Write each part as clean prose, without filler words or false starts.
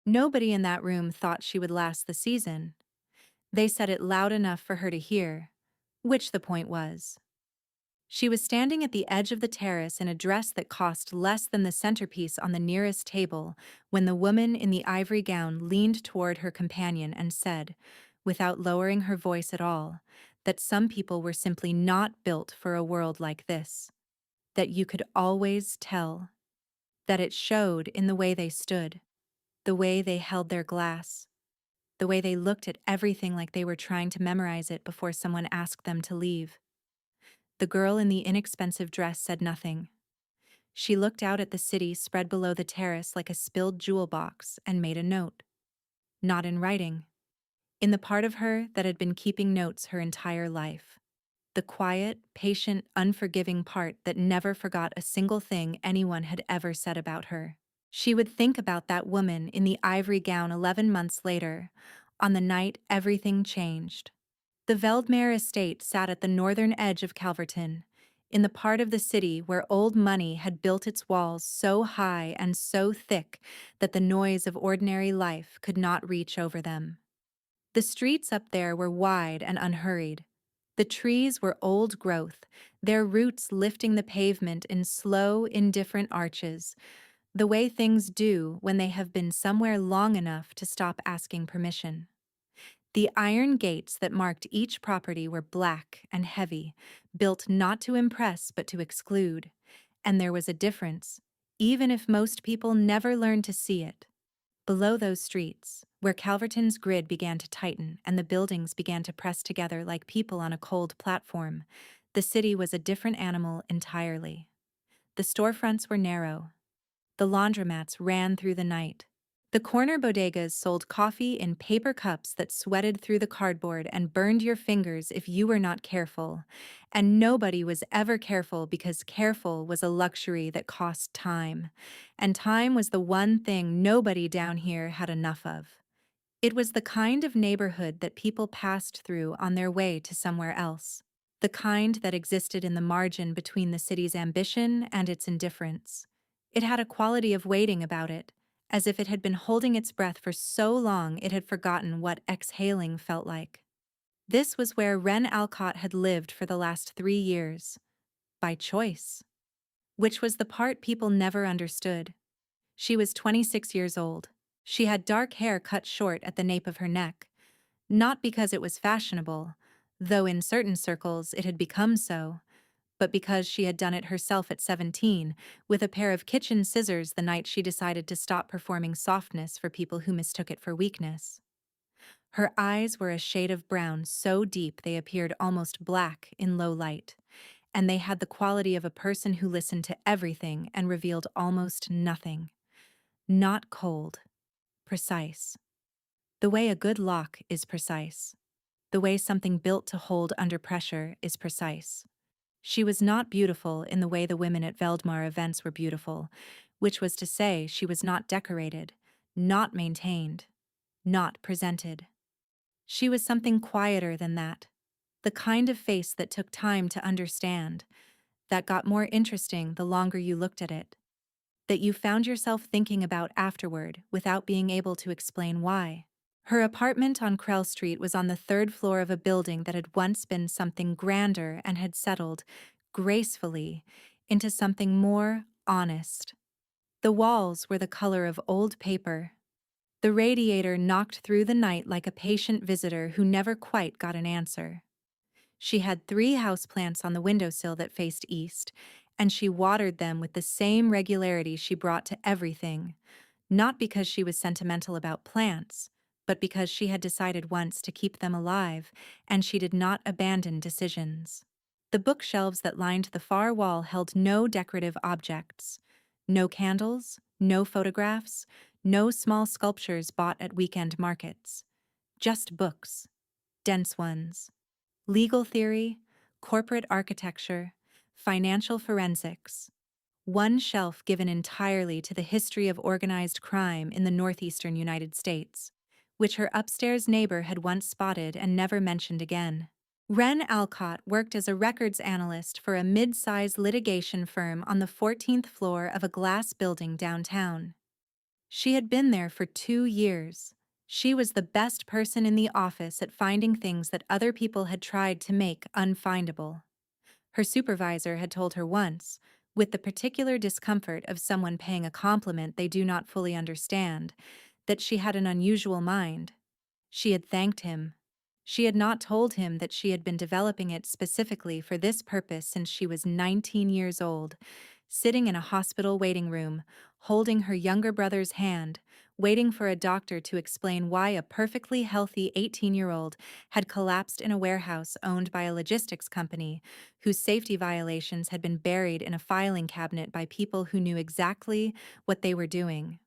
Nobody in that room thought she would last the season. They said it loud enough for her to hear, which the point was. She was standing at the edge of the terrace in a dress that cost less than the centerpiece on the nearest table when the woman in the ivory gown leaned toward her companion and said, without lowering her voice at all, that some people were simply not built for a world like this. That you could always tell. That it showed in the way they stood, the way they held their glass, the way they looked at everything like they were trying to memorize it before someone asked them to leave. The girl in the inexpensive dress said nothing. She looked out at the city spread below the terrace like a spilled jewel box and made a note. Not in writing. In the part of her that had been keeping notes her entire life. The quiet, patient, unforgiving part that never forgot a single thing anyone had ever said about her. She would think about that woman in the ivory gown 11 months later, on the night everything changed. The Veldmere estate sat at the northern edge of Calverton, in the part of the city where old money had built its walls so high and so thick that the noise of ordinary life could not reach over them. The streets up there were wide and unhurried. The trees were old growth, their roots lifting the pavement in slow, indifferent arches, the way things do when they have been somewhere long enough to stop asking permission. The iron gates that marked each property were black and heavy, built not to impress but to exclude. And there was a difference, even if most people never learned to see it. Below those streets, where Calverton's grid began to tighten and the buildings began to press together like people on a cold platform, the city was a different animal entirely. The storefronts were narrow. The laundromats ran through the night. The corner bodegas sold coffee in paper cups that sweated through the cardboard and burned your fingers if you were not careful. And nobody was ever careful because careful was a luxury that cost time. And time was the one thing nobody down here had enough of. It was the kind of neighborhood that people passed through on their way to somewhere else. The kind that existed in the margin between the city's ambition and its indifference. It had a quality of waiting about it, as if it had been holding its breath for so long it had forgotten what exhaling felt like. This was where Wren Alcott had lived for the last 3 years. By choice. Which was the part people never understood. She was 26 years old. She had dark hair cut short at the nape of her neck. Not because it was fashionable, though in certain circles it had become so, but because she had done it herself at 17, with a pair of kitchen scissors the night she decided to stop performing softness for people who mistook it for weakness. Her eyes were a shade of brown so deep they appeared almost black in low light, and they had the quality of a person who listened to everything and revealed almost nothing. Not cold. Precise. The way a good lock is precise. The way something built to hold under pressure is precise. She was not beautiful in the way the women at Veldmar events were beautiful, which was to say she was not decorated, not maintained, not presented. She was something quieter than that, the kind of face that took time to understand, that got more interesting the longer you looked at it, that you found yourself thinking about afterward without being able to explain why. Her apartment on Krell Street was on the 3rd floor of a building that had once been something grander and had settled, gracefully, into something more honest. The walls were the color of old paper. The radiator knocked through the night like a patient visitor who never quite got an answer. She had 3 houseplants on the windowsill that faced east, and she watered them with the same regularity she brought to everything, not because she was sentimental about plants, but because she had decided once to keep them alive, and she did not abandon decisions. The bookshelves that lined the far wall held no decorative objects, no candles, no photographs, no small sculptures bought at weekend markets. Just books, dense ones. Legal theory, corporate architecture, financial forensics. One shelf given entirely to the history of organized crime in the northeastern United States, which her upstairs neighbor had once spotted and never mentioned again. Wren Alcott worked as a records analyst for a mid-size litigation firm on the 14th floor of a glass building downtown. She had been there for 2 years. She was the best person in the office at finding things that other people had tried to make unfindable. Her supervisor had told her once, with the particular discomfort of someone paying a compliment they do not fully understand, that she had an unusual mind. She had thanked him. She had not told him that she had been developing it specifically for this purpose since she was 19 years old, sitting in a hospital waiting room, holding her younger brother's hand, waiting for a doctor to explain why a perfectly healthy 18-year-old had collapsed in a warehouse owned by a logistics company whose safety violations had been buried in a filing cabinet by people who knew exactly what they were doing.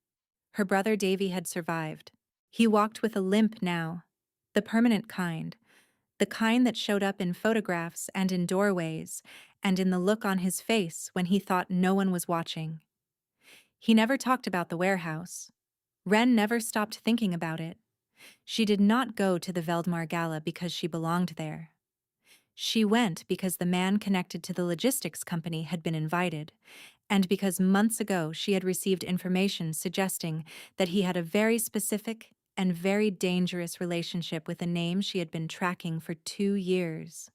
Her brother Davy had survived. He walked with a limp now, the permanent kind, the kind that showed up in photographs and in doorways, and in the look on his face when he thought no one was watching. He never talked about the warehouse. Wren never stopped thinking about it. She did not go to the Veldmar Gala because she belonged there. She went because the man connected to the logistics company had been invited, and because months ago she had received information suggesting that he had a very specific and very dangerous relationship with a name she had been tracking for 2 years.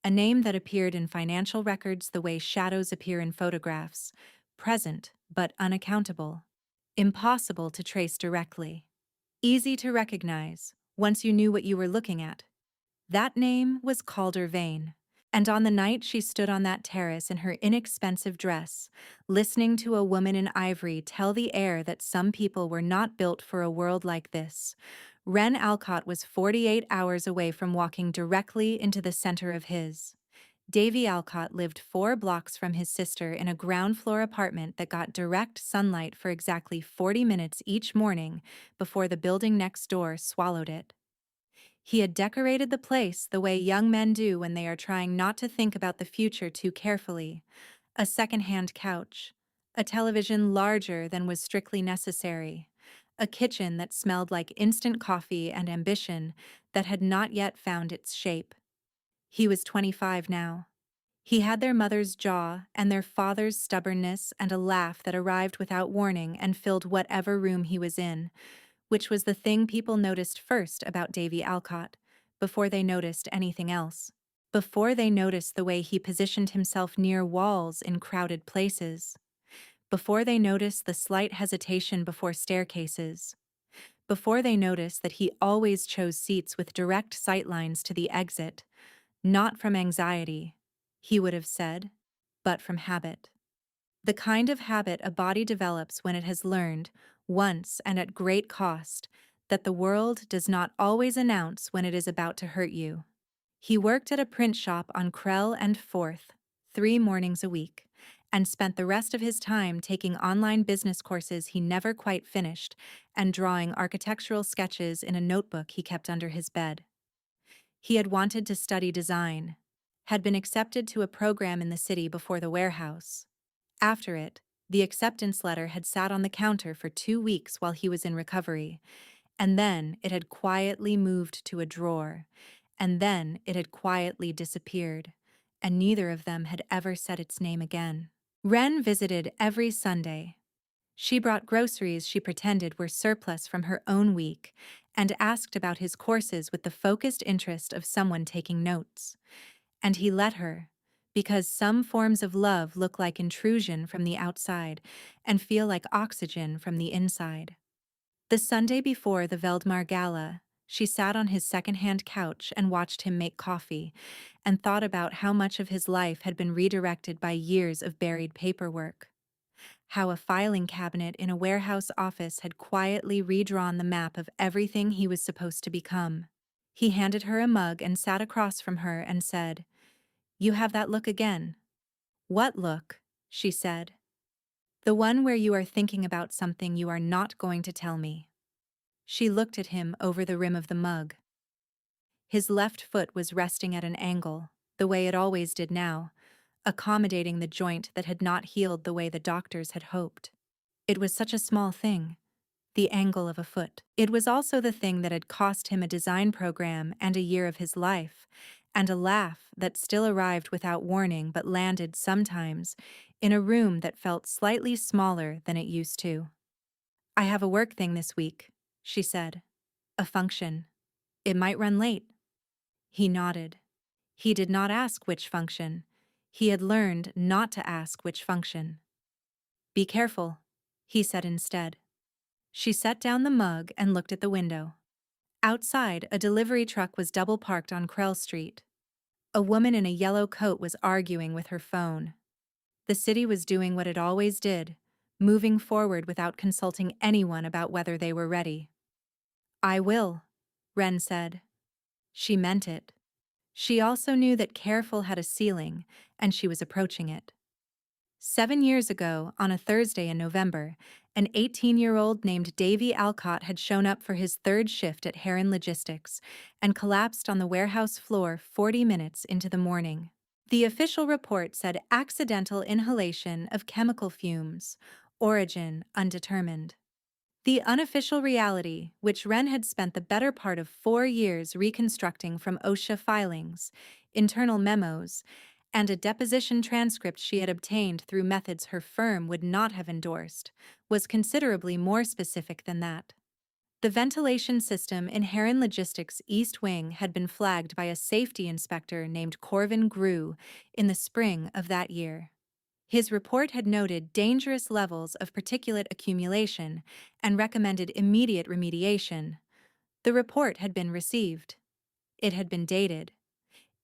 A name that appeared in financial records the way shadows appear in photographs, present but unaccountable, impossible to trace directly, easy to recognize once you knew what you were looking at. That name was Calder Vane. And on the night she stood on that terrace in her inexpensive dress, listening to a woman in ivory tell the air that some people were not built for a world like this, Wren Alcott was 48 hours away from walking directly into the center of his. Davy Alcott lived 4 blocks from his sister in a ground-floor apartment that got direct sunlight for exactly 40 minutes each morning before the building next door swallowed it. He had decorated the place the way young men do when they are trying not to think about the future too carefully. A second-hand couch, a television larger than was strictly necessary, a kitchen that smelled like instant coffee and ambition that had not yet found its shape. He was 25 now. He had their mother's jaw and their father's stubbornness and a laugh that arrived without warning and filled whatever room he was in, which was the thing people noticed first about Davy Alcott, before they noticed anything else. Before they noticed the way he positioned himself near walls in crowded places. Before they noticed the slight hesitation before staircases. Before they noticed that he always chose seats with direct sightlines to the exit, not from anxiety, he would have said, but from habit. The kind of habit a body develops when it has learned, once and at great cost, that the world does not always announce when it is about to hurt you. He worked at a print shop on Krell and Forth, 3 mornings a week, and spent the rest of his time taking online business courses he never quite finished and drawing architectural sketches in a notebook he kept under his bed. He had wanted to study design, had been accepted to a program in the city before the warehouse. After it, the acceptance letter had sat on the counter for 2 weeks while he was in recovery, and then it had quietly moved to a drawer, and then it had quietly disappeared, and neither of them had ever said its name again. Wren visited every Sunday. She brought groceries she pretended were surplus from her own week and asked about his courses with the focused interest of someone taking notes. And he let her, because some forms of love look like intrusion from the outside and feel like oxygen from the inside. The Sunday before the Veldmar Gala, she sat on his second-hand couch and watched him make coffee, and thought about how much of his life had been redirected by years of buried paperwork. How a filing cabinet in a warehouse office had quietly redrawn the map of everything he was supposed to become. He handed her a mug and sat across from her and said, "You have that look again." "What look?" she said. "The one where you are thinking about something you are not going to tell me." She looked at him over the rim of the mug. His left foot was resting at an angle, the way it always did now, accommodating the joint that had not healed the way the doctors had hoped. It was such a small thing, the angle of a foot. It was also the thing that had cost him a design program and a year of his life, and a laugh that still arrived without warning but landed sometimes in a room that felt slightly smaller than it used to. I have a work thing this week, she said. A function. It might run late. He nodded. He did not ask which function. He had learned not to ask which function. Be careful, he said instead. She set down the mug and looked at the window. Outside, a delivery truck was double parked on Krell Street. A woman in a yellow coat was arguing with her phone. The city was doing what it always did, moving forward without consulting anyone about whether they were ready. I will, Wren said. She meant it. She also knew that careful had a ceiling, and she was approaching it. 7 years ago, on a Thursday in November, an 18-year-old named Davy Alcott had shown up for his third shift at Heron Logistics and collapsed on the warehouse floor 40 minutes into the morning. The official report said accidental inhalation of chemical fumes, origin undetermined. The unofficial reality, which Wren had spent the better part of 4 years reconstructing from OSHA filings, internal memos, and a deposition transcript she had obtained through methods her firm would not have endorsed, was considerably more specific than that. The ventilation system in Heron Logistics East Wing had been flagged by a safety inspector named Corvin Grew in the spring of that year. His report had noted dangerous levels of particulate accumulation and recommended immediate remediation. The report had been received. It had been dated.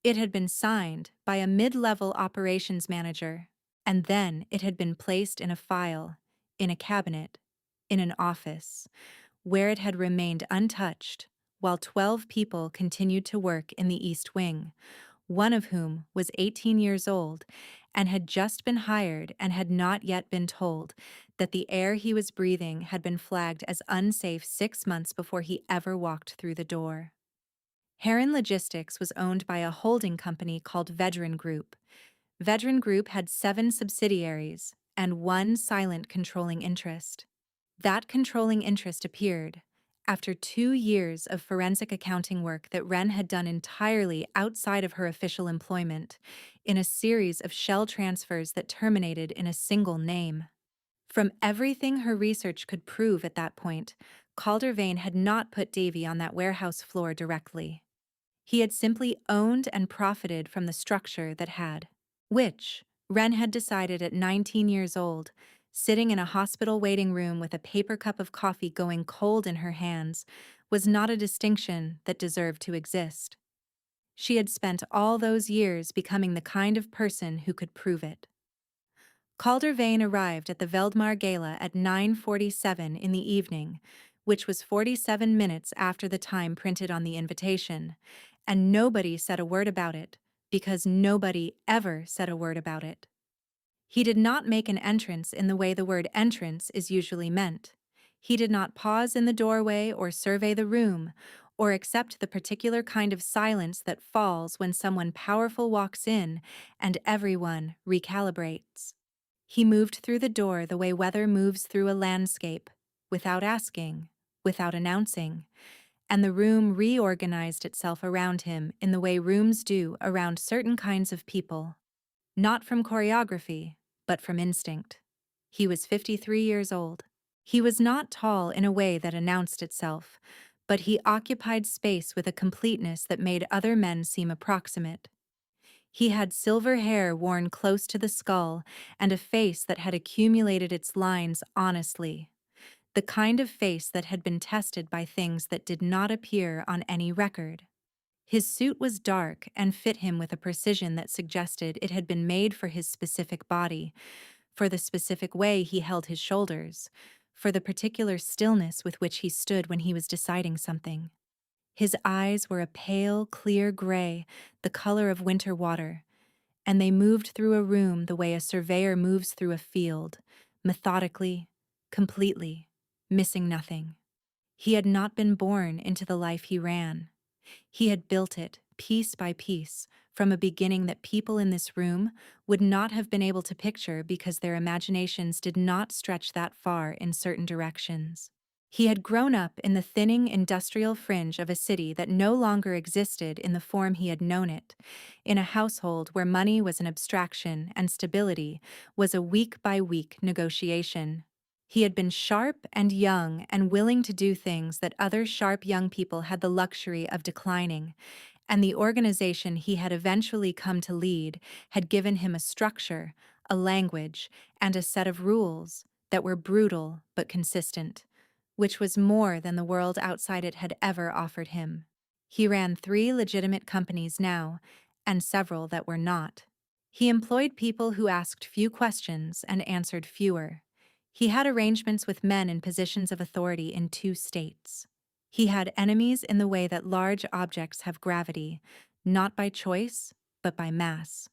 It had been signed by a mid-level operations manager, and then it had been placed in a file, in a cabinet, in an office, where it had remained untouched while 12 people continued to work in the East Wing, one of whom was 18 years old and had just been hired and had not yet been told that the air he was breathing had been flagged as unsafe 6 months before he ever walked through the door. Heron Logistics was owned by a holding company called Vedran Group. Vedran Group had 7 subsidiaries and 1 silent controlling interest. That controlling interest appeared after 2 years of forensic accounting work that Wren had done entirely outside of her official employment, in a series of shell transfers that terminated in a single name. From everything her research could prove at that point, Caldervane had not put Davy on that warehouse floor directly. He had simply owned and profited from the structure that had. Which, Wren had decided at 19 years old, sitting in a hospital waiting room with a paper cup of coffee going cold in her hands, was not a distinction that deserved to exist. She had spent all those years becoming the kind of person who could prove it. Caldervane arrived at the Veldmar Gala at 9:47 in the evening, which was 47 minutes after the time printed on the invitation, and nobody said a word about it, because nobody ever said a word about it. He did not make an entrance in the way the word entrance is usually meant. He did not pause in the doorway or survey the room, or accept the particular kind of silence that falls when someone powerful walks in and everyone recalibrates. He moved through the door the way weather moves through a landscape, without asking, without announcing, and the room reorganized itself around him in the way rooms do around certain kinds of people. Not from choreography, but from instinct. He was 53 years old. He was not tall in a way that announced itself, but he occupied space with a completeness that made other men seem approximate. He had silver hair worn close to the skull and a face that had accumulated its lines honestly. The kind of face that had been tested by things that did not appear on any record. His suit was dark and fit him with a precision that suggested it had been made for his specific body, for the specific way he held his shoulders, for the particular stillness with which he stood when he was deciding something. His eyes were a pale, clear gray, the color of winter water, and they moved through a room the way a surveyor moves through a field, methodically, completely, missing nothing. He had not been born into the life he ran. He had built it, piece by piece, from a beginning that people in this room would not have been able to picture because their imaginations did not stretch that far in certain directions. He had grown up in the thinning industrial fringe of a city that no longer existed in the form he had known it, in a household where money was an abstraction and stability was a week-by-week negotiation. He had been sharp and young and willing to do things that other sharp young people had the luxury of declining, and the organization he had eventually come to lead had given him a structure, a language, and a set of rules that were brutal but consistent, which was more than the world outside it had ever offered him. He ran 3 legitimate companies now, and several that were not. He employed people who asked few questions and answered fewer. He had arrangements with men in positions of authority in 2 states. He had enemies in the way that large objects have gravity, not by choice, but by mass.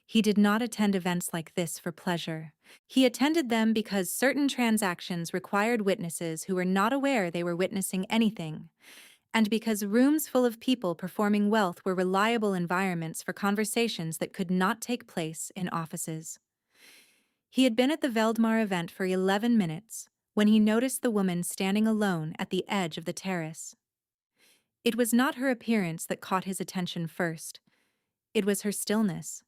He did not attend events like this for pleasure. He attended them because certain transactions required witnesses who were not aware they were witnessing anything, and because rooms full of people performing wealth were reliable environments for conversations that could not take place in offices. He had been at the Veldmar event for 11 minutes when he noticed the woman standing alone at the edge of the terrace. It was not her appearance that caught his attention first. It was her stillness.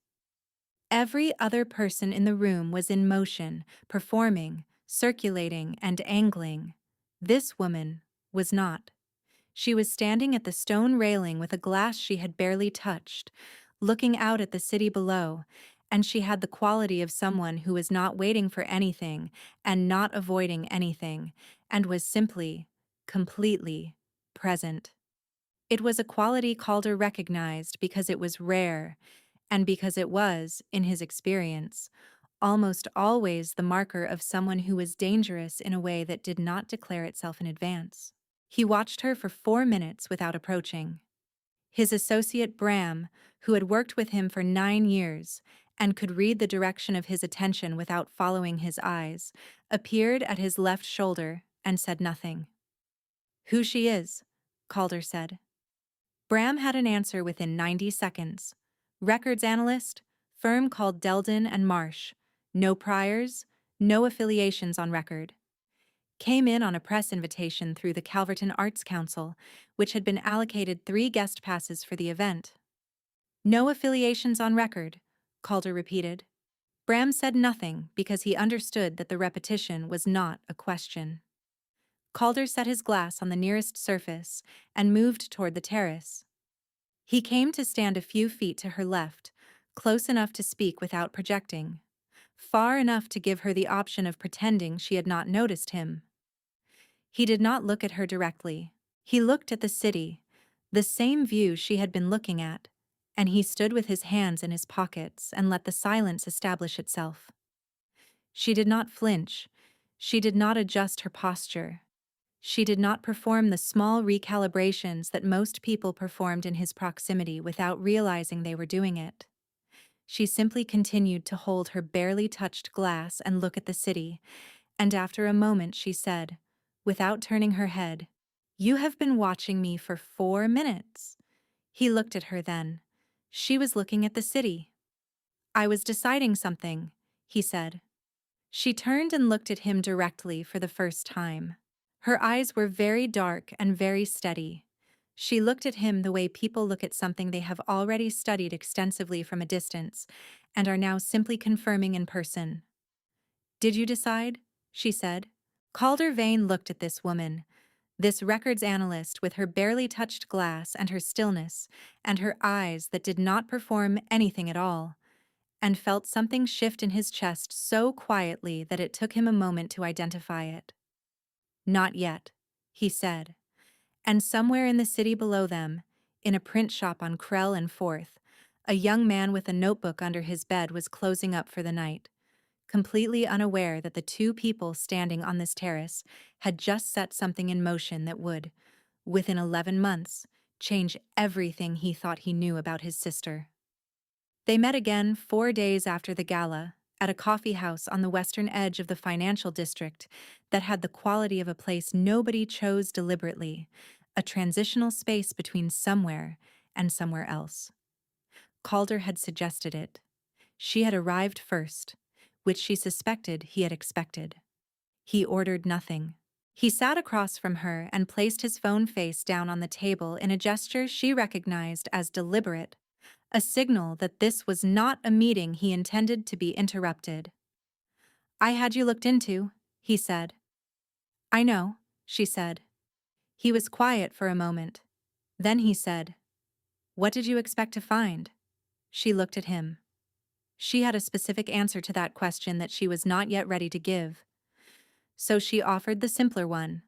Every other person in the room was in motion, performing, circulating, and angling. This woman was not. She was standing at the stone railing with a glass she had barely touched, looking out at the city below, and she had the quality of someone who was not waiting for anything and not avoiding anything, and was simply, completely present. It was a quality Calder recognized because it was rare, and because it was, in his experience, almost always the marker of someone who was dangerous in a way that did not declare itself in advance. He watched her for 4 minutes without approaching. His associate Bram, who had worked with him for 9 years and could read the direction of his attention without following his eyes, appeared at his left shoulder and said nothing. "Who she is," Calder said. Bram had an answer within 90 seconds. Records analyst, firm called Delden and Marsh. No priors, no affiliations on record. Came in on a press invitation through the Calverton Arts Council, which had been allocated 3 guest passes for the event. No affiliations on record, Calder repeated. Bram said nothing because he understood that the repetition was not a question. Calder set his glass on the nearest surface and moved toward the terrace. He came to stand a few feet to her left, close enough to speak without projecting, far enough to give her the option of pretending she had not noticed him. He did not look at her directly. He looked at the city, the same view she had been looking at, and he stood with his hands in his pockets and let the silence establish itself. She did not flinch. She did not adjust her posture. She did not perform the small recalibrations that most people performed in his proximity without realizing they were doing it. She simply continued to hold her barely touched glass and look at the city, and after a moment she said, without turning her head, "You have been watching me for 4 minutes." He looked at her then. She was looking at the city. "I was deciding something," he said. She turned and looked at him directly for the first time. Her eyes were very dark and very steady. She looked at him the way people look at something they have already studied extensively from a distance and are now simply confirming in person. "Did you decide?" she said. Calder Vane looked at this woman, this records analyst with her barely touched glass and her stillness and her eyes that did not perform anything at all, and felt something shift in his chest so quietly that it took him a moment to identify it. "Not yet," he said. And somewhere in the city below them, in a print shop on Krell and Forth, a young man with a notebook under his bed was closing up for the night, completely unaware that the 2 people standing on this terrace had just set something in motion that would, within 11 months, change everything he thought he knew about his sister. They met again 4 days after the gala, at a coffee house on the western edge of the financial district that had the quality of a place nobody chose deliberately, a transitional space between somewhere and somewhere else. Calder had suggested it. She had arrived first, which she suspected he had expected. He ordered nothing. He sat across from her and placed his phone face down on the table in a gesture she recognized as deliberate, a signal that this was not a meeting he intended to be interrupted. "I had you looked into," he said. I know, she said. He was quiet for a moment. Then he said, What did you expect to find? She looked at him. She had a specific answer to that question that she was not yet ready to give. So she offered the simpler one.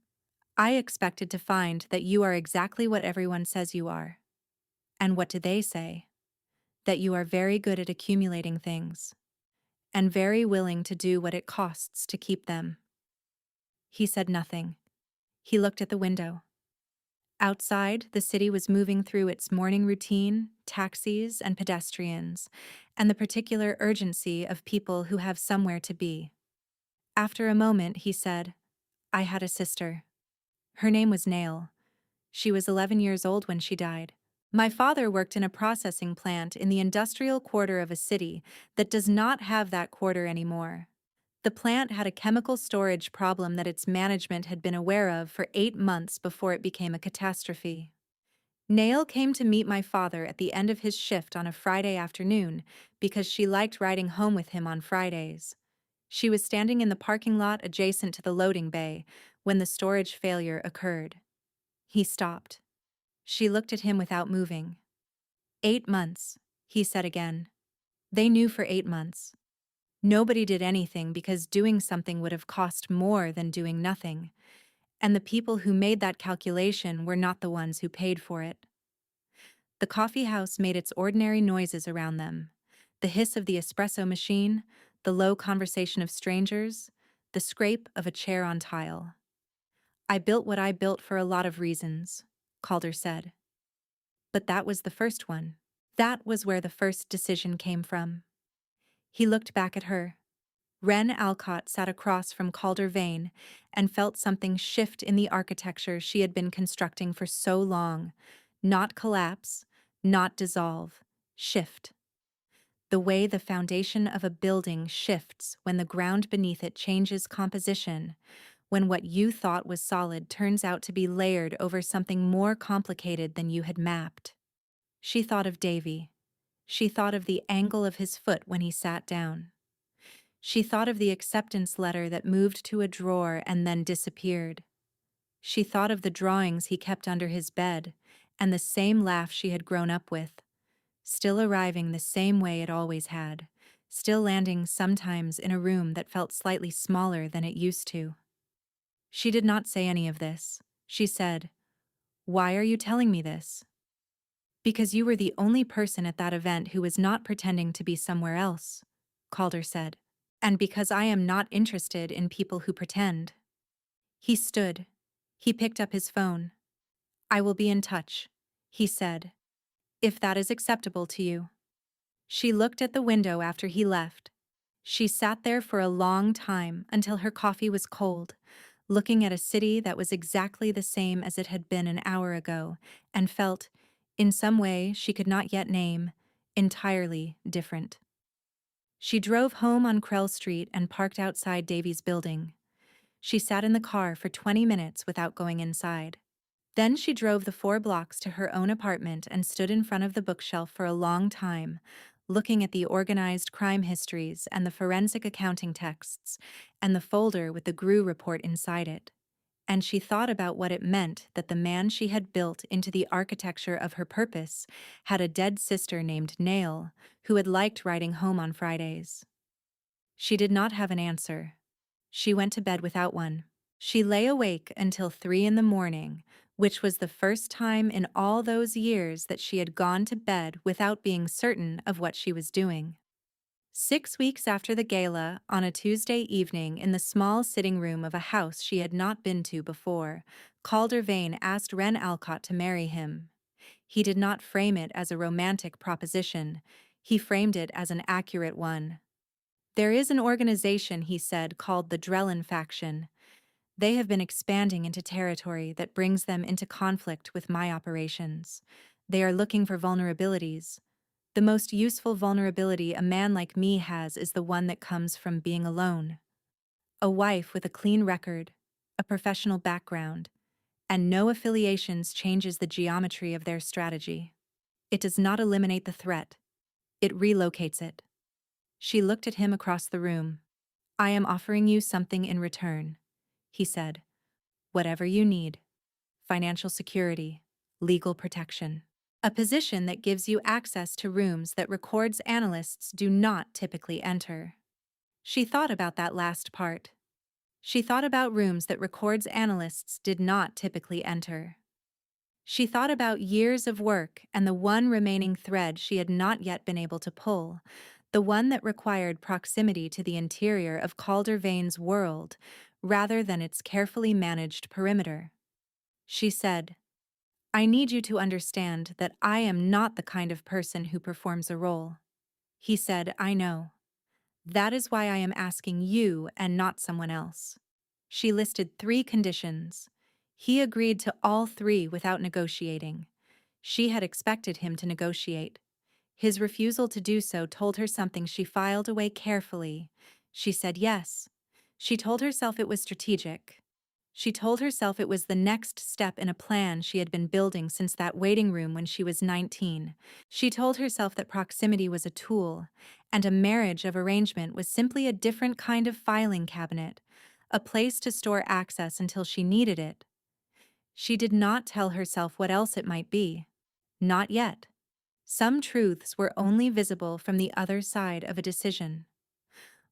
I expected to find that you are exactly what everyone says you are. And what do they say? That you are very good at accumulating things. And very willing to do what it costs to keep them. He said nothing. He looked at the window. Outside, the city was moving through its morning routine, taxis and pedestrians, and the particular urgency of people who have somewhere to be. After a moment, he said, I had a sister. Her name was Nail. She was 11 years old when she died. My father worked in a processing plant in the industrial quarter of a city that does not have that quarter anymore. The plant had a chemical storage problem that its management had been aware of for 8 months before it became a catastrophe. Nail came to meet my father at the end of his shift on a Friday afternoon because she liked riding home with him on Fridays. She was standing in the parking lot adjacent to the loading bay when the storage failure occurred. He stopped. She looked at him without moving. 8 months, he said again. They knew for 8 months. Nobody did anything because doing something would have cost more than doing nothing, and the people who made that calculation were not the ones who paid for it. The coffee house made its ordinary noises around them. The hiss of the espresso machine, the low conversation of strangers, the scrape of a chair on tile. I built what I built for a lot of reasons, Calder said. But that was the first one. That was where the first decision came from. He looked back at her. Ren Alcott sat across from Calder Vane and felt something shift in the architecture she had been constructing for so long. Not collapse, not dissolve, shift. The way the foundation of a building shifts when the ground beneath it changes composition, when what you thought was solid turns out to be layered over something more complicated than you had mapped. She thought of Davy. She thought of the angle of his foot when he sat down. She thought of the acceptance letter that moved to a drawer and then disappeared. She thought of the drawings he kept under his bed, and the same laugh she had grown up with, still arriving the same way it always had, still landing sometimes in a room that felt slightly smaller than it used to. She did not say any of this. She said, Why are you telling me this? Because you were the only person at that event who was not pretending to be somewhere else, Calder said. And because I am not interested in people who pretend. He stood. He picked up his phone. I will be in touch, he said. If that is acceptable to you. She looked at the window after he left. She sat there for a long time until her coffee was cold, looking at a city that was exactly the same as it had been an hour ago, and felt, in some way she could not yet name, entirely different. She drove home on Krell Street and parked outside Davy's building. She sat in the car for 20 minutes without going inside. Then she drove the 4 blocks to her own apartment and stood in front of the bookshelf for a long time, looking at the organized crime histories and the forensic accounting texts and the folder with the GRU report inside it. And she thought about what it meant that the man she had built into the architecture of her purpose had a dead sister named Nail, who had liked riding home on Fridays. She did not have an answer. She went to bed without one. She lay awake until 3 in the morning, which was the first time in all those years that she had gone to bed without being certain of what she was doing. 6 weeks after the gala, on a Tuesday evening in the small sitting room of a house she had not been to before, Calder Vane asked Ren Alcott to marry him. He did not frame it as a romantic proposition. He framed it as an accurate one. There is an organization, he said, called the Drellin Faction. They have been expanding into territory that brings them into conflict with my operations. They are looking for vulnerabilities. The most useful vulnerability a man like me has is the one that comes from being alone. A wife with a clean record, a professional background, and no affiliations changes the geometry of their strategy. It does not eliminate the threat. It relocates it. She looked at him across the room. I am offering you something in return, he said. Whatever you need. Financial security, legal protection. A position that gives you access to rooms that records analysts do not typically enter. She thought about that last part. She thought about rooms that records analysts did not typically enter. She thought about years of work and the one remaining thread she had not yet been able to pull, the one that required proximity to the interior of Calder Vane's world rather than its carefully managed perimeter. She said, I need you to understand that I am not the kind of person who performs a role. He said, I know. That is why I am asking you and not someone else. She listed 3 conditions. He agreed to all 3 without negotiating. She had expected him to negotiate. His refusal to do so told her something she filed away carefully. She said yes. She told herself it was strategic. She told herself it was the next step in a plan she had been building since that waiting room when she was 19. She told herself that proximity was a tool, and a marriage of arrangement was simply a different kind of filing cabinet, a place to store access until she needed it. She did not tell herself what else it might be. Not yet. Some truths were only visible from the other side of a decision.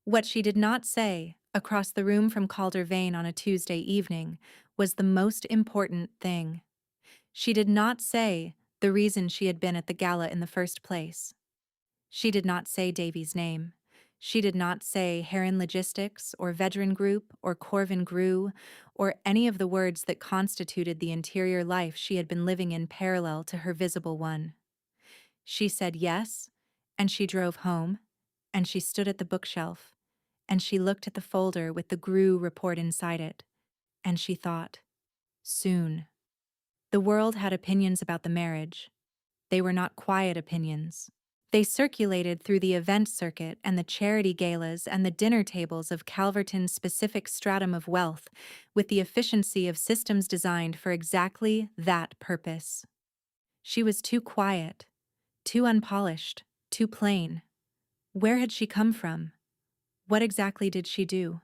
What she did not say, across the room from Calder Vane on a Tuesday evening, was the most important thing. She did not say the reason she had been at the gala in the first place. She did not say Davy's name. She did not say Heron Logistics or Vedran Group or Corvin Grew or any of the words that constituted the interior life she had been living in parallel to her visible one. She said yes, and she drove home, and she stood at the bookshelf, and she looked at the folder with the Grew report inside it, and she thought, soon. The world had opinions about the marriage. They were not quiet opinions. They circulated through the event circuit and the charity galas and the dinner tables of Calverton's specific stratum of wealth with the efficiency of systems designed for exactly that purpose. She was too quiet, too unpolished, too plain. Where had she come from? What exactly did she do?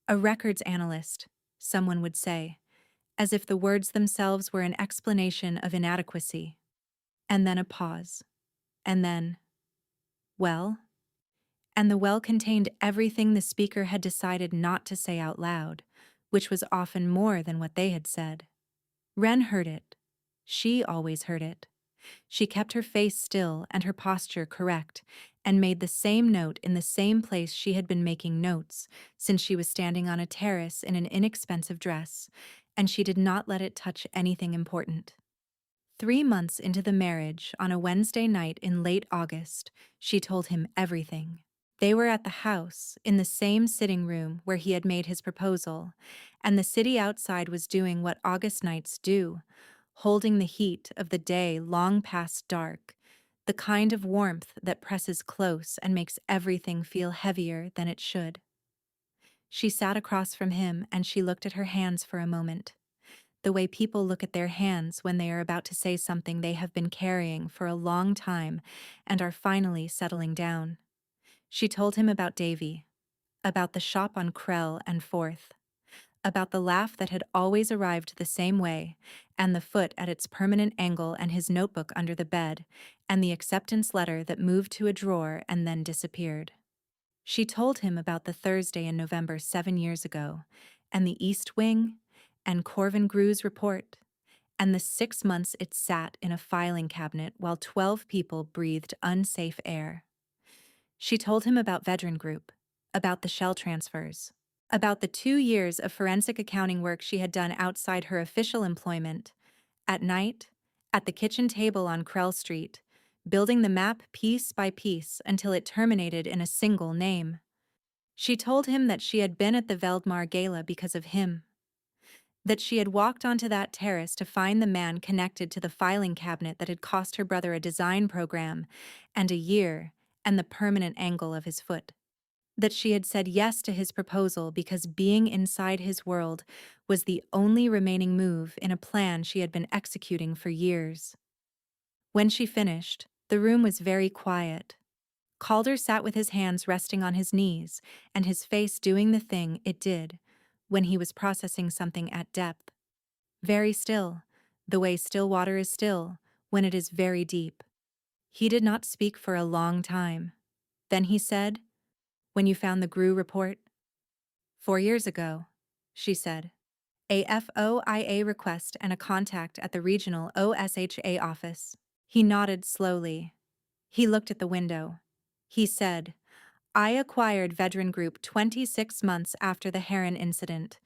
A records analyst, someone would say, as if the words themselves were an explanation of inadequacy. And then a pause. And then, well? And the well contained everything the speaker had decided not to say out loud, which was often more than what they had said. Wren heard it. She always heard it. She kept her face still and her posture correct, and made the same note in the same place she had been making notes, since she was standing on a terrace in an inexpensive dress, and she did not let it touch anything important. 3 months into the marriage, on a Wednesday night in late August, she told him everything. They were at the house, in the same sitting room where he had made his proposal, and the city outside was doing what August nights do, holding the heat of the day long past dark, the kind of warmth that presses close and makes everything feel heavier than it should. She sat across from him and she looked at her hands for a moment, the way people look at their hands when they are about to say something they have been carrying for a long time and are finally settling down. She told him about Davy, about the shop on Krell and Forth, about the laugh that had always arrived the same way, and the foot at its permanent angle and his notebook under the bed, and the acceptance letter that moved to a drawer and then disappeared. She told him about the Thursday in November 7 years ago, and the East Wing, and Corvin Grew's report, and the 6 months it sat in a filing cabinet while 12 people breathed unsafe air. She told him about Vedran Group, about the shell transfers, about the 2 years of forensic accounting work she had done outside her official employment, at night, at the kitchen table on Krell Street, building the map piece by piece until it terminated in a single name. She told him that she had been at the Veldmar Gala because of him, that she had walked onto that terrace to find the man connected to the filing cabinet that had cost her brother a design program and a year and the permanent angle of his foot, that she had said yes to his proposal because being inside his world was the only remaining move in a plan she had been executing for years. When she finished, the room was very quiet. Calder sat with his hands resting on his knees and his face doing the thing it did when he was processing something at depth. Very still, the way still water is still when it is very deep. He did not speak for a long time. Then he said, "When you found the GRU report?" 4 years ago, she said. A FOIA request and a contact at the regional OSHA office. He nodded slowly. He looked at the window. He said, "I acquired Veteran Group 26 months after the Heron incident.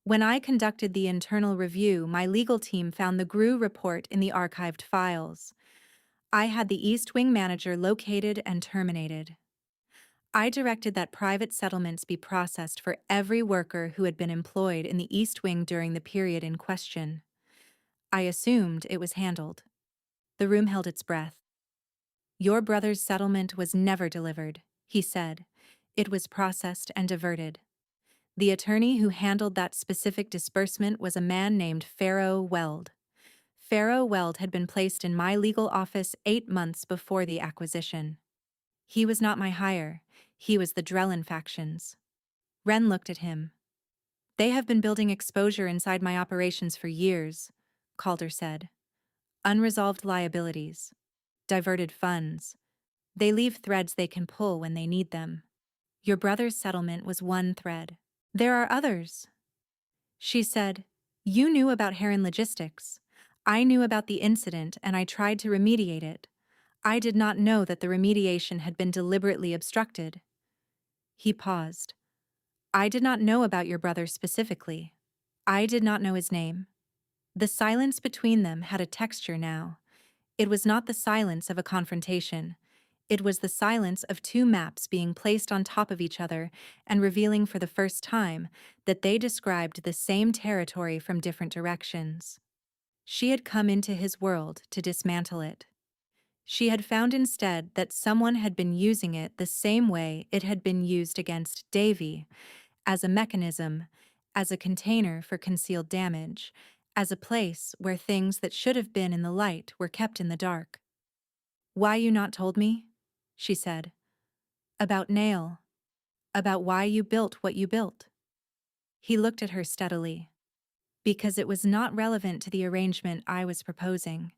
When I conducted the internal review, my legal team found the GRU report in the archived files. I had the East Wing manager located and terminated. I directed that private settlements be processed for every worker who had been employed in the East Wing during the period in question. I assumed it was handled." The room held its breath. "Your brother's settlement was never delivered," he said. "It was processed and diverted. The attorney who handled that specific disbursement was a man named Pharaoh Weld. Pharaoh Weld had been placed in my legal office 8 months before the acquisition. He was not my hire, he was the Drellin faction's." Wren looked at him. "They have been building exposure inside my operations for years," Calder said. "Unresolved liabilities. Diverted funds. They leave threads they can pull when they need them. Your brother's settlement was one thread. There are others." She said, "You knew about Heron Logistics. I knew about the incident and I tried to remediate it. I did not know that the remediation had been deliberately obstructed." He paused. "I did not know about your brother specifically. I did not know his name." The silence between them had a texture now. It was not the silence of a confrontation. It was the silence of two maps being placed on top of each other and revealing for the first time that they described the same territory from different directions. She had come into his world to dismantle it. She had found instead that someone had been using it the same way it had been used against Davy, as a mechanism, as a container for concealed damage, as a place where things that should have been in the light were kept in the dark. "Why you not told me?" she said. "About Nail. About why you built what you built." He looked at her steadily. "Because it was not relevant to the arrangement I was proposing."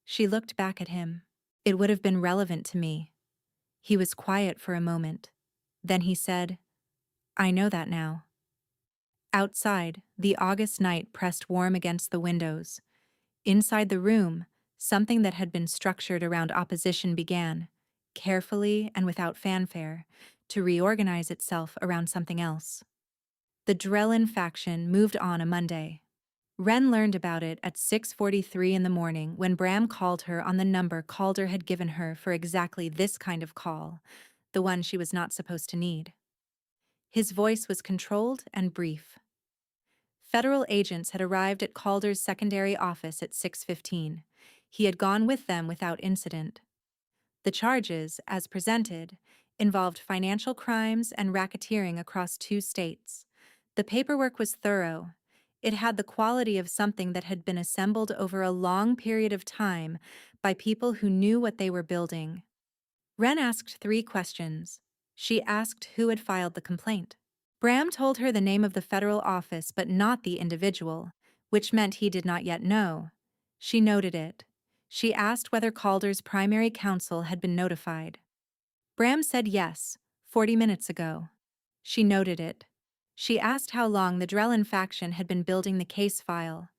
She looked back at him. "It would have been relevant to me." He was quiet for a moment. Then he said, "I know that now." Outside, the August night pressed warm against the windows. Inside the room, something that had been structured around opposition began, carefully and without fanfare, to reorganize itself around something else. The Drellin faction moved on a Monday. Wren learned about it at 6:43 in the morning when Bram called her on the number Calder had given her for exactly this kind of call, the one she was not supposed to need. His voice was controlled and brief. Federal agents had arrived at Calder's secondary office at 6:15. He had gone with them without incident. The charges, as presented, involved financial crimes and racketeering across 2 states. The paperwork was thorough. It had the quality of something that had been assembled over a long period of time by people who knew what they were building. Wren asked 3 questions. She asked who had filed the complaint. Bram told her the name of the federal office but not the individual, which meant he did not yet know. She noted it. She asked whether Calder's primary counsel had been notified. Bram said yes, 40 minutes ago. She noted it. She asked how long the Drellin faction had been building the case file.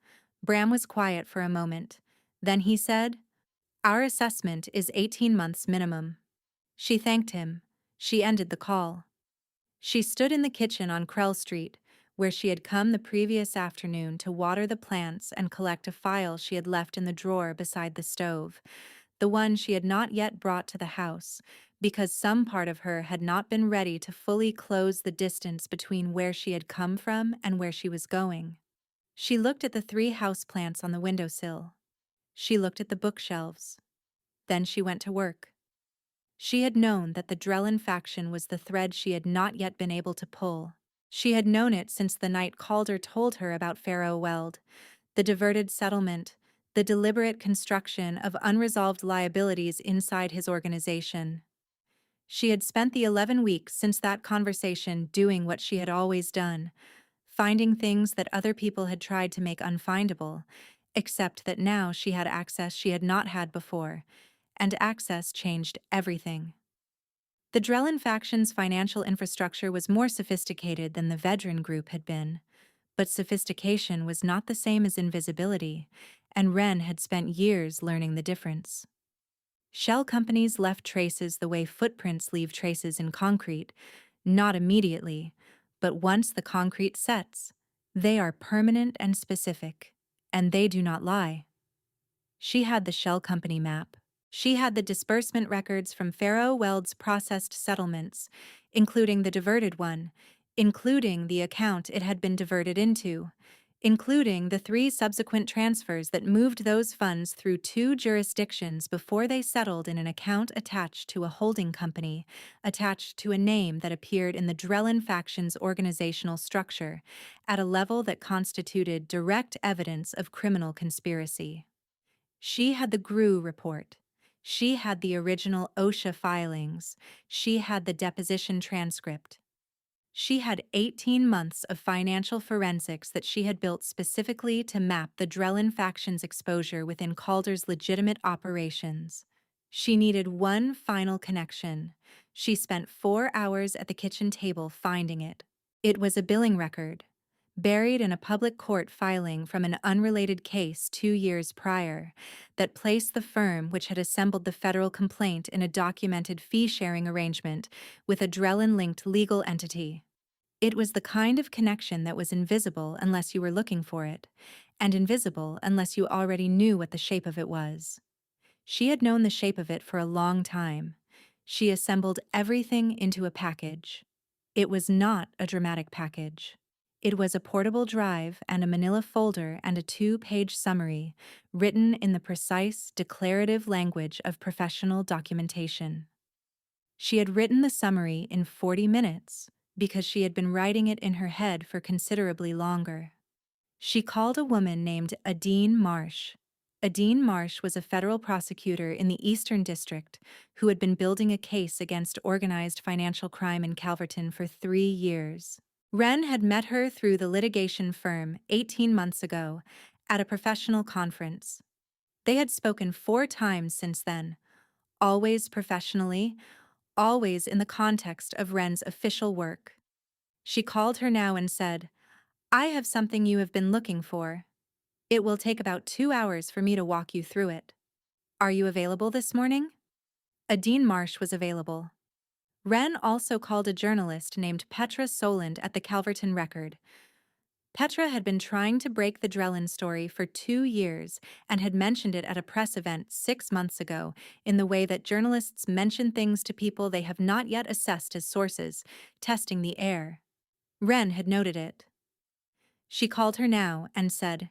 Bram was quiet for a moment. Then he said, "Our assessment is 18 months minimum." She thanked him. She ended the call. She stood in the kitchen on Krell Street, where she had come the previous afternoon to water the plants and collect a file she had left in the drawer beside the stove, the one she had not yet brought to the house, because some part of her had not been ready to fully close the distance between where she had come from and where she was going. She looked at the 3 houseplants on the windowsill. She looked at the bookshelves. Then she went to work. She had known that the Drellin faction was the thread she had not yet been able to pull. She had known it since the night Calder told her about Pharaoh Weld, the diverted settlement, the deliberate construction of unresolved liabilities inside his organization. She had spent the 11 weeks since that conversation doing what she had always done, finding things that other people had tried to make unfindable, except that now she had access she had not had before, and access changed everything. The Drellin faction's financial infrastructure was more sophisticated than the Vedran group had been, but sophistication was not the same as invisibility, and Ren had spent years learning the difference. Shell companies left traces the way footprints leave traces in concrete, not immediately, but once the concrete sets, they are permanent and specific, and they do not lie. She had the Shell company map. She had the disbursement records from Pharaoh Weld's processed settlements, including the diverted one, including the account it had been diverted into, including the 3 subsequent transfers that moved those funds through 2 jurisdictions before they settled in an account attached to a holding company, attached to a name that appeared in the Drellin faction's organizational structure, at a level that constituted direct evidence of criminal conspiracy. She had the GRU report. She had the original OSHA filings. She had the deposition transcript. She had 18 months of financial forensics that she had built specifically to map the Drellin faction's exposure within Calder's legitimate operations. She needed one final connection. She spent 4 hours at the kitchen table finding it. It was a billing record, buried in a public court filing from an unrelated case 2 years prior, that placed the firm which had assembled the federal complaint in a documented fee-sharing arrangement with a Drellin-linked legal entity. It was the kind of connection that was invisible unless you were looking for it, and invisible unless you already knew what the shape of it was. She had known the shape of it for a long time. She assembled everything into a package. It was not a dramatic package. It was a portable drive and a manila folder and a 2-page summary, written in the precise, declarative language of professional documentation. She had written the summary in 40 minutes because she had been writing it in her head for considerably longer. She called a woman named Adine Marsh. Adine Marsh was a federal prosecutor in the Eastern District who had been building a case against organized financial crime in Calverton for 3 years. Ren had met her through the litigation firm 18 months ago at a professional conference. They had spoken 4 times since then, always professionally, always in the context of Ren's official work. She called her now and said, "I have something you have been looking for. It will take about 2 hours for me to walk you through it. Are you available this morning?" Adine Marsh was available. Ren also called a journalist named Petra Soland at the Calverton Record. Petra had been trying to break the Drellin story for 2 years and had mentioned it at a press event 6 months ago in the way that journalists mention things to people they have not yet assessed as sources, testing the air. Ren had noted it. She called her now and said,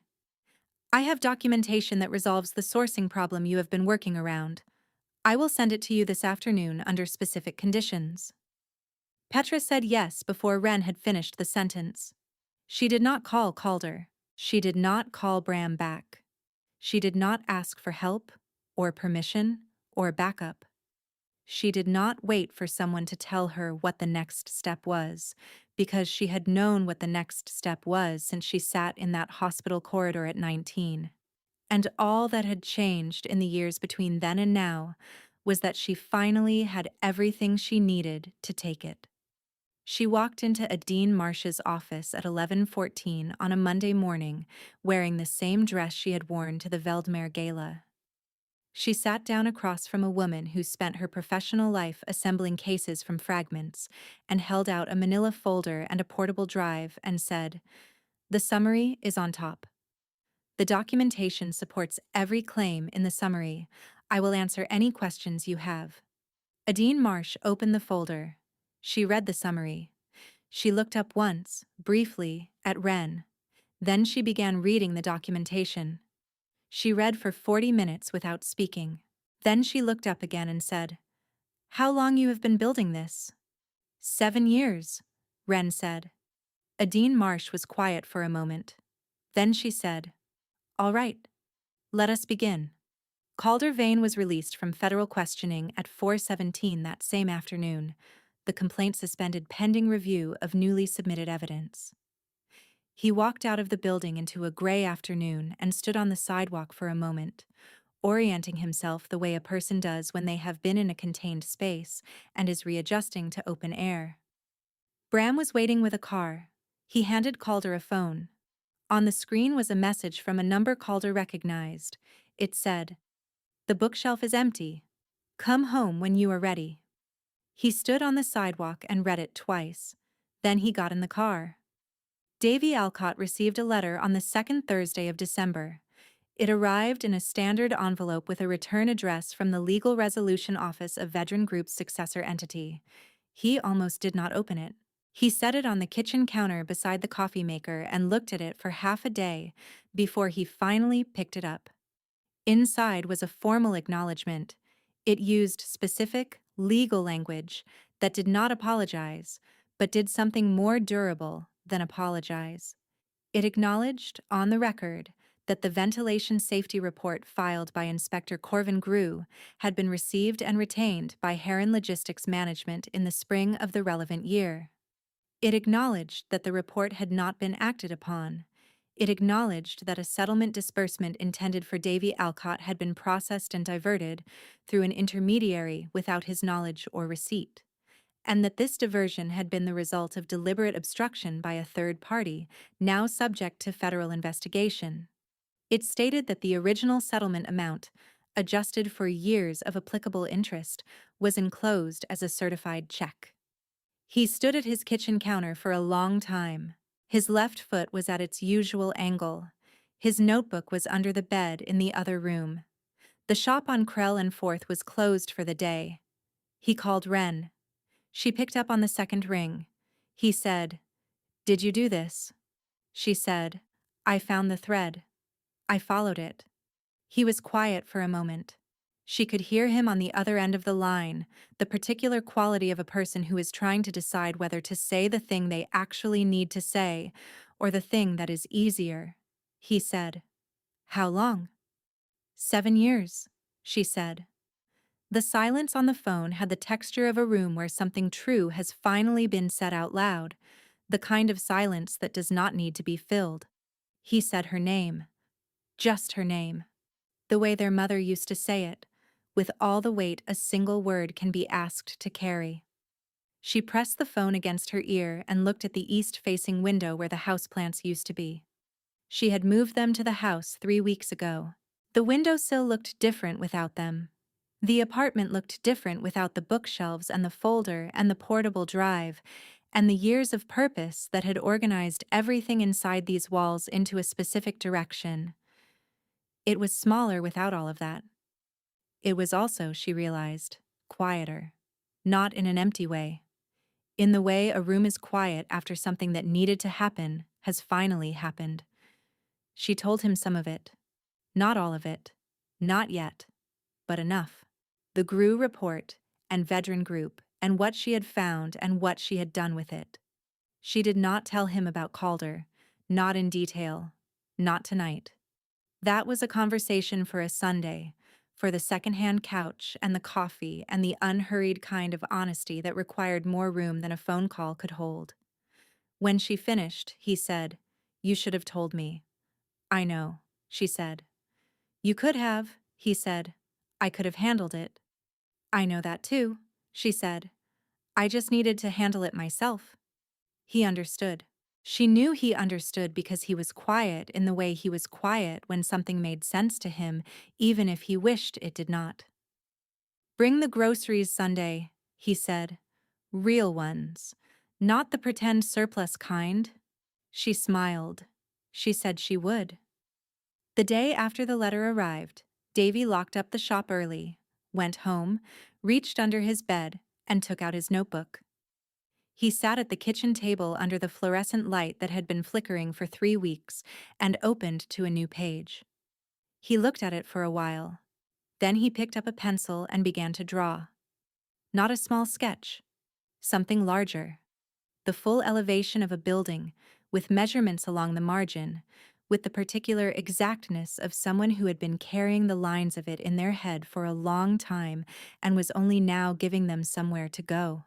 "I have documentation that resolves the sourcing problem you have been working around. I will send it to you this afternoon under specific conditions." Petra said yes before Ren had finished the sentence. She did not call Calder. She did not call Bram back. She did not ask for help, or permission, or backup. She did not wait for someone to tell her what the next step was, because she had known what the next step was since she sat in that hospital corridor at 19. And all that had changed in the years between then and now was that she finally had everything she needed to take it. She walked into Adine Marsh's office at 11:14 on a Monday morning, wearing the same dress she had worn to the Veldmare Gala. She sat down across from a woman who spent her professional life assembling cases from fragments, and held out a manila folder and a portable drive and said, "The summary is on top. The documentation supports every claim in the summary. I will answer any questions you have." Adine Marsh opened the folder. She read the summary. She looked up once, briefly, at Ren. Then she began reading the documentation. She read for 40 minutes without speaking. Then she looked up again and said, "How long you have been building this?" 7 years, Ren said. Adine Marsh was quiet for a moment. Then she said, "All right. Let us begin." Calder Vane was released from federal questioning at 4:17 that same afternoon, the complaint suspended pending review of newly submitted evidence. He walked out of the building into a gray afternoon and stood on the sidewalk for a moment, orienting himself the way a person does when they have been in a contained space and is readjusting to open air. Bram was waiting with a car. He handed Calder a phone. On the screen was a message from a number Calder recognized. It said, "The bookshelf is empty. Come home when you are ready." He stood on the sidewalk and read it twice. Then he got in the car. Davy Alcott received a letter on the second Thursday of December. It arrived in a standard envelope with a return address from the Legal Resolution Office of Vedran Group's successor entity. He almost did not open it. He set it on the kitchen counter beside the coffee maker and looked at it for half a day before he finally picked it up. Inside was a formal acknowledgement. It used specific, legal language that did not apologize, but did something more durable than apologize. It acknowledged, on the record, that the ventilation safety report filed by Inspector Corvin Grew had been received and retained by Heron Logistics Management in the spring of the relevant year. It acknowledged that the report had not been acted upon. It acknowledged that a settlement disbursement intended for Davy Alcott had been processed and diverted through an intermediary without his knowledge or receipt, and that this diversion had been the result of deliberate obstruction by a third party, now subject to federal investigation. It stated that the original settlement amount, adjusted for years of applicable interest, was enclosed as a certified check. He stood at his kitchen counter for a long time. His left foot was at its usual angle. His notebook was under the bed in the other room. The shop on Krell and Forth was closed for the day. He called Wren. She picked up on the second ring. He said, "Did you do this?" She said, "I found the thread. I followed it." He was quiet for a moment. She could hear him on the other end of the line, the particular quality of a person who is trying to decide whether to say the thing they actually need to say or the thing that is easier. He said, "How long?" 7 years, she said. The silence on the phone had the texture of a room where something true has finally been said out loud, the kind of silence that does not need to be filled. He said her name. Just her name. The way their mother used to say it, with all the weight a single word can be asked to carry. She pressed the phone against her ear and looked at the east-facing window where the houseplants used to be. She had moved them to the house 3 weeks ago. The windowsill looked different without them. The apartment looked different without the bookshelves and the folder and the portable drive, and the years of purpose that had organized everything inside these walls into a specific direction. It was smaller without all of that. It was also, she realized, quieter. Not in an empty way. In the way a room is quiet after something that needed to happen has finally happened. She told him some of it. Not all of it. Not yet. But enough. The Grew report, and Vedran Group, and what she had found and what she had done with it. She did not tell him about Calder, not in detail, not tonight. That was a conversation for a Sunday, for the second-hand couch and the coffee and the unhurried kind of honesty that required more room than a phone call could hold. When she finished, he said, "You should have told me." "I know," she said. "You could have," he said. "I could have handled it." "I know that too," she said. "I just needed to handle it myself." He understood. She knew he understood because he was quiet in the way he was quiet when something made sense to him, even if he wished it did not. "Bring the groceries Sunday," he said. "Real ones. Not the pretend surplus kind." She smiled. She said she would. The day after the letter arrived, Davy locked up the shop early, went home, reached under his bed, and took out his notebook. He sat at the kitchen table under the fluorescent light that had been flickering for 3 weeks and opened to a new page. He looked at it for a while. Then he picked up a pencil and began to draw. Not a small sketch. Something larger. The full elevation of a building, with measurements along the margin, with the particular exactness of someone who had been carrying the lines of it in their head for a long time and was only now giving them somewhere to go.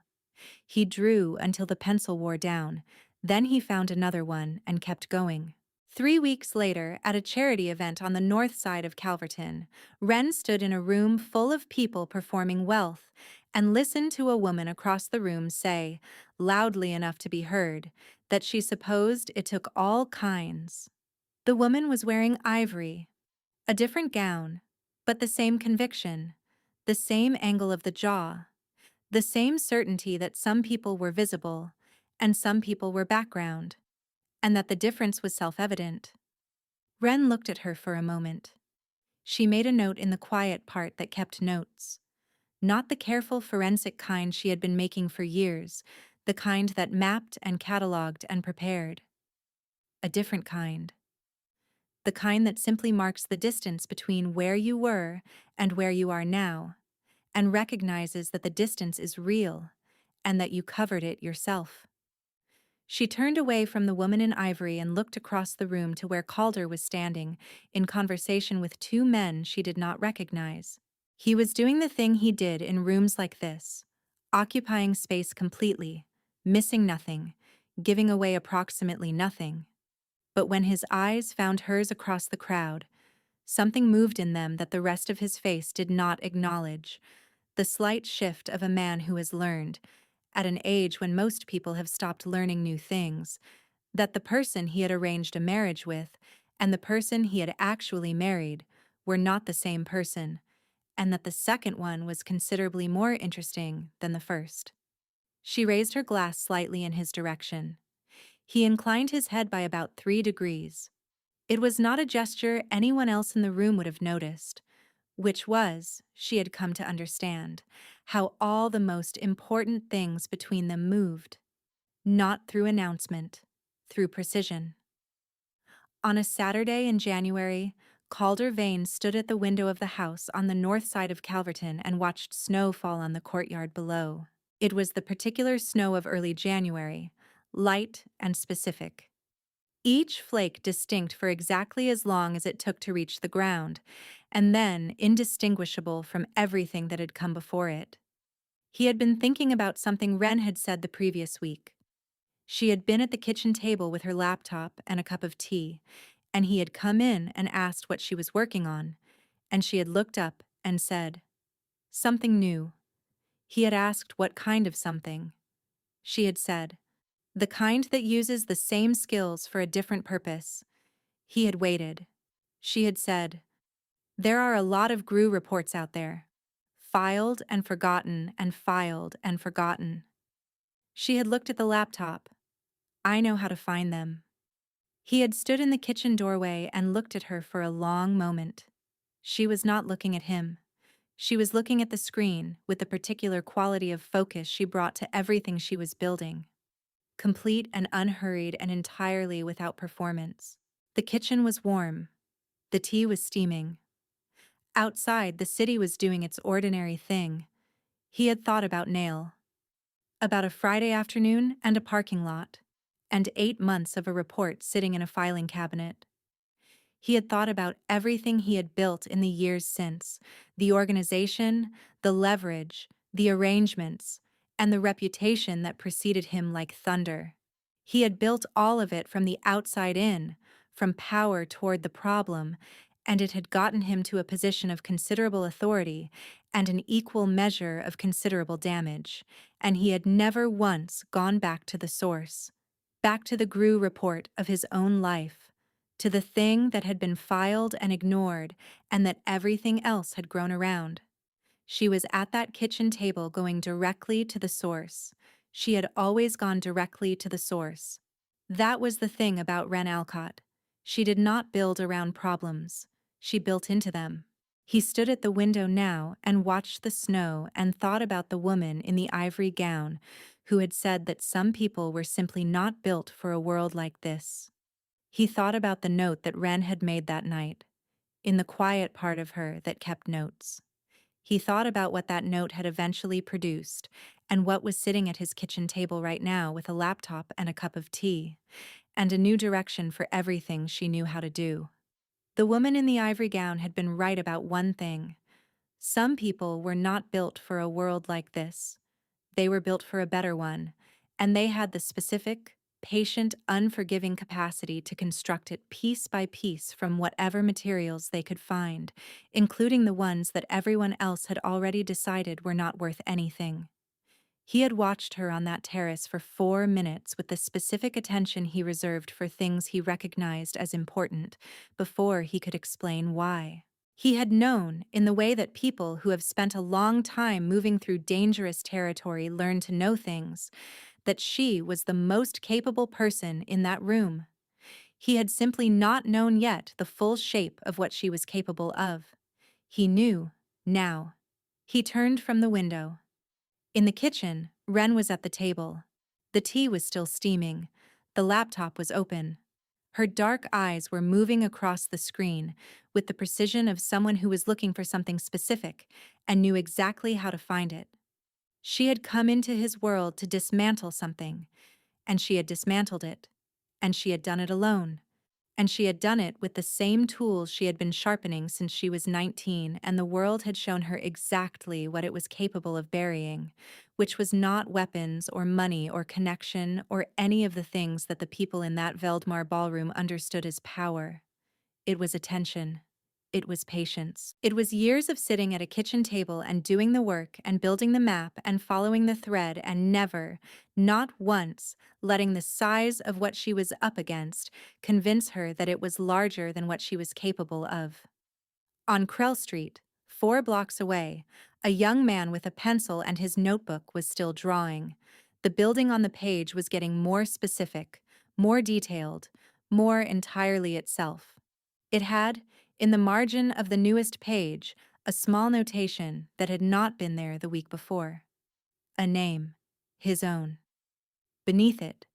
He drew until the pencil wore down, then he found another one and kept going. 3 weeks later, at a charity event on the north side of Calverton, Wren stood in a room full of people performing wealth and listened to a woman across the room say, loudly enough to be heard, that she supposed it took all kinds. The woman was wearing ivory, a different gown, but the same conviction, the same angle of the jaw, the same certainty that some people were visible and some people were background, and that the difference was self-evident. Wren looked at her for a moment. She made a note in the quiet part that kept notes. Not the careful forensic kind she had been making for years, the kind that mapped and cataloged and prepared. A different kind. The kind that simply marks the distance between where you were and where you are now, and recognizes that the distance is real and that you covered it yourself. She turned away from the woman in ivory and looked across the room to where Calder was standing, in conversation with two men she did not recognize. He was doing the thing he did in rooms like this, occupying space completely, missing nothing, giving away approximately nothing. But when his eyes found hers across the crowd, something moved in them that the rest of his face did not acknowledge, the slight shift of a man who has learned, at an age when most people have stopped learning new things, that the person he had arranged a marriage with and the person he had actually married were not the same person, and that the second one was considerably more interesting than the first. She raised her glass slightly in his direction. He inclined his head by about 3 degrees. It was not a gesture anyone else in the room would have noticed, which was, she had come to understand, how all the most important things between them moved. Not through announcement, through precision. On a Saturday in January, Calder Vane stood at the window of the house on the north side of Calverton and watched snow fall on the courtyard below. It was the particular snow of early January, light and specific. Each flake distinct for exactly as long as it took to reach the ground, and then indistinguishable from everything that had come before it. He had been thinking about something Wren had said the previous week. She had been at the kitchen table with her laptop and a cup of tea, and he had come in and asked what she was working on, and she had looked up and said, "Something new." He had asked what kind of something. She had said, "The kind that uses the same skills for a different purpose." He had waited. She had said, "There are a lot of GRU reports out there. Filed and forgotten and filed and forgotten." She had looked at the laptop. "I know how to find them." He had stood in the kitchen doorway and looked at her for a long moment. She was not looking at him. She was looking at the screen with the particular quality of focus she brought to everything she was building. Complete and unhurried and entirely without performance. The kitchen was warm. The tea was steaming. Outside, the city was doing its ordinary thing. He had thought about Nail. About a Friday afternoon and a parking lot, and 8 months of a report sitting in a filing cabinet. He had thought about everything he had built in the years since, the organization, the leverage, the arrangements, and the reputation that preceded him like thunder. He had built all of it from the outside in, from power toward the problem, and it had gotten him to a position of considerable authority and an equal measure of considerable damage, and he had never once gone back to the source, back to the GRU report of his own life, to the thing that had been filed and ignored and that everything else had grown around. She was at that kitchen table going directly to the source. She had always gone directly to the source. That was the thing about Wren Alcott. She did not build around problems. She built into them. He stood at the window now and watched the snow and thought about the woman in the ivory gown who had said that some people were simply not built for a world like this. He thought about the note that Wren had made that night, in the quiet part of her that kept notes. He thought about what that note had eventually produced and what was sitting at his kitchen table right now with a laptop and a cup of tea, and a new direction for everything she knew how to do. The woman in the ivory gown had been right about one thing. Some people were not built for a world like this. They were built for a better one, and they had the specific, patient, unforgiving capacity to construct it piece by piece from whatever materials they could find, including the ones that everyone else had already decided were not worth anything. He had watched her on that terrace for 4 minutes with the specific attention he reserved for things he recognized as important before he could explain why. He had known, in the way that people who have spent a long time moving through dangerous territory learn to know things, that she was the most capable person in that room. He had simply not known yet the full shape of what she was capable of. He knew, now. He turned from the window. In the kitchen, Wren was at the table. The tea was still steaming. The laptop was open. Her dark eyes were moving across the screen with the precision of someone who was looking for something specific and knew exactly how to find it. She had come into his world to dismantle something, and she had dismantled it, and she had done it alone. And she had done it with the same tools she had been sharpening since she was 19, and the world had shown her exactly what it was capable of burying, which was not weapons or money or connection or any of the things that the people in that Veldmar ballroom understood as power. It was attention. It was patience. It was years of sitting at a kitchen table and doing the work and building the map and following the thread and never, not once, letting the size of what she was up against convince her that it was larger than what she was capable of. On Krell Street, 4 blocks away, a young man with a pencil and his notebook was still drawing. The building on the page was getting more specific, more detailed, more entirely itself. It had, in the margin of the newest page, a small notation that had not been there the week before. A name, his own. Beneath it,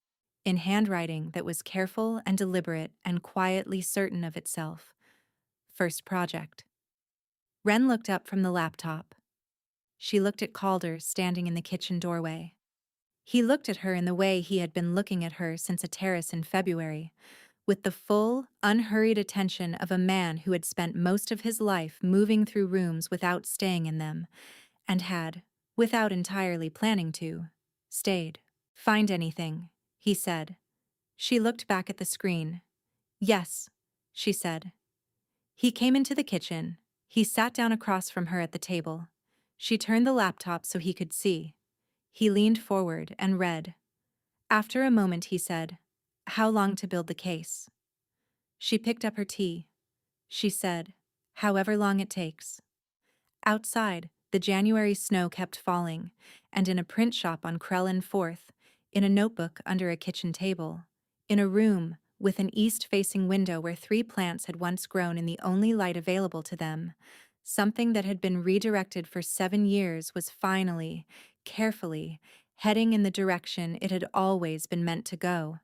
in handwriting that was careful and deliberate and quietly certain of itself, First Project. Wren looked up from the laptop. She looked at Calder standing in the kitchen doorway. He looked at her in the way he had been looking at her since a terrace in February, with the full, unhurried attention of a man who had spent most of his life moving through rooms without staying in them, and had, without entirely planning to, stayed. "Find anything?" he said. She looked back at the screen. "Yes," she said. He came into the kitchen. He sat down across from her at the table. She turned the laptop so he could see. He leaned forward and read. After a moment he said, "How long to build the case?" She picked up her tea. She said, "However long it takes." Outside, the January snow kept falling, and in a print shop on Krell and Fourth, in a notebook under a kitchen table, in a room with an east-facing window where 3 plants had once grown in the only light available to them, something that had been redirected for 7 years was finally, carefully, heading in the direction it had always been meant to go.